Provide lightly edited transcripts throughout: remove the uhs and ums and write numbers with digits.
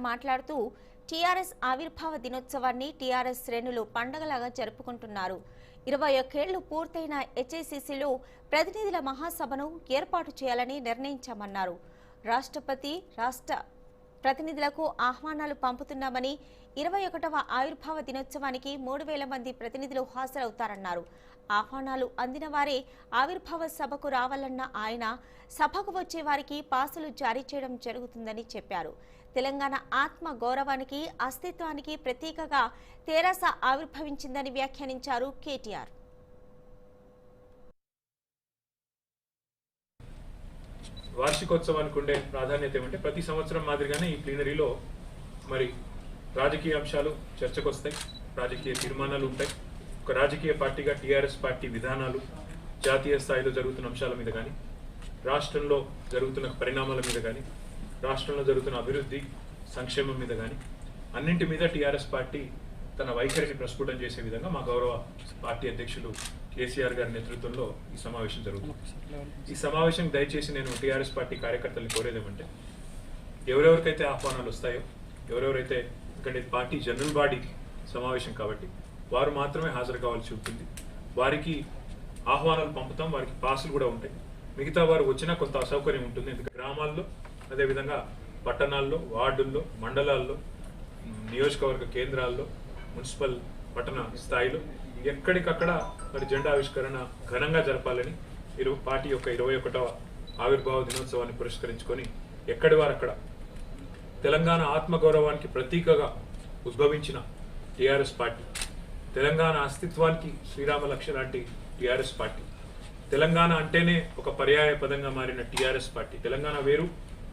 మాట్లాడుతూ టీఆర్ఎస్ ఆవిర్భావ దినోత్సవాన్ని టీఆర్ఎస్ శ్రేణులు పండగలాగా జరుపుకుంటున్నారు. 21 ఏళ్లు పూర్తయిన హెచ్ఐసిసిలో ప్రతినిధుల మహాసభను ఏర్పాటు చేయాలని నిర్ణయించామన్నారు. రాష్ట్రపతి రాష్ట్ర ప్రతినిధులకు ఆహ్వానాలు పంపుతున్నామని 21వ ఆవిర్భావ దినోత్సవానికి 3000 మంది ప్రతినిధులు హాజరవుతారన్నారు. ఆహ్వానాలు అందిన వారే ఆవిర్భావ సభకు రావాలన్న ఆయన సభకు వచ్చే వారికి పాసులు జారీ చేయడం జరుగుతుందని చెప్పారు. తెలంగాణ ఆత్మ గౌరవానికి అస్తిత్వానికి ప్రతీకగా తెరాస ఆవిర్భవించిందని వ్యాఖ్యానించారు కేటీఆర్. వార్షికోత్సవానికి ఉండే ప్రాధాన్యత ఏమంటే ప్రతి సంవత్సరం మాదిరిగానే ఈ ప్లీనరీలో మరి రాజకీయ అంశాలు చర్చకు వస్తాయి, రాజకీయ తీర్మానాలు ఉంటాయి. ఒక రాజకీయ పార్టీగా టీఆర్ఎస్ పార్టీ విధానాలు, జాతీయ స్థాయిలో జరుగుతున్న అంశాల మీద కానీ, రాష్ట్రంలో జరుగుతున్న పరిణామాల మీద కానీ, రాష్ట్రంలో జరుగుతున్న అభివృద్ధి సంక్షేమం మీద కానీ అన్నింటి మీద టీఆర్ఎస్ పార్టీ తన వైఖరిని ప్రస్ఫుటం చేసే విధంగా మా గౌరవ పార్టీ అధ్యక్షులు కేసీఆర్ గారి నేతృత్వంలో ఈ సమావేశం జరుగుతుంది. ఈ సమావేశం దయచేసి నేను టీఆర్ఎస్ పార్టీ కార్యకర్తలను కోరేదేమంటే, ఎవరెవరికైతే ఆహ్వానాలు వస్తాయో, ఎవరెవరైతే ఇక్కడ పార్టీ జనరల్ బాడీ సమావేశం కాబట్టి వారు మాత్రమే హాజరు కావాల్సి ఉంటుంది. వారికి ఆహ్వానాలు పంపుతాం, వారికి పాసులు కూడా ఉంటాయి. మిగతా వారు వచ్చినా కొంత అసౌకర్యం ఉంటుంది. ఎందుకంటే గ్రామాల్లో, అదేవిధంగా పట్టణాల్లో, వార్డుల్లో, మండలాల్లో, నియోజకవర్గ కేంద్రాల్లో, మున్సిపల్ పట్టణ స్థాయిలో ఎక్కడికక్కడ మరి జెండా ఆవిష్కరణ ఘనంగా జరపాలని పార్టీ యొక్క 21వ ఆవిర్భావ దినోత్సవాన్ని పురస్కరించుకొని ఎక్కడి వారు అక్కడ తెలంగాణ ఆత్మగౌరవానికి ప్రతీకగా ఉద్భవించిన టీఆర్ఎస్ పార్టీ, తెలంగాణ అస్తిత్వానికి శ్రీరామ లక్ష్య లాంటి టీఆర్ఎస్ పార్టీ, తెలంగాణ అంటేనే ఒక పర్యాయ పదంగా మారిన టీఆర్ఎస్ పార్టీ, తెలంగాణ వేరు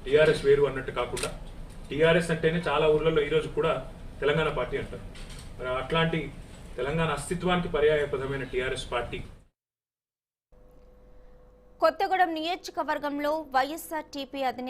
టీఆర్ఎస్ వేరు అన్నట్టు కాకుండా టీఆర్ఎస్ అంటేనే చాలా ఊర్లలో ఈరోజు కూడా తెలంగాణ పార్టీ అంటారు. మరి అట్లాంటి తెలంగాణ అస్తిత్వానికి పర్యాయ పదమైన టీఆర్ఎస్ పార్టీ. కొత్తగూడెం నియోజకవర్గంలో వైఎస్ఆర్టీపీ అధినేత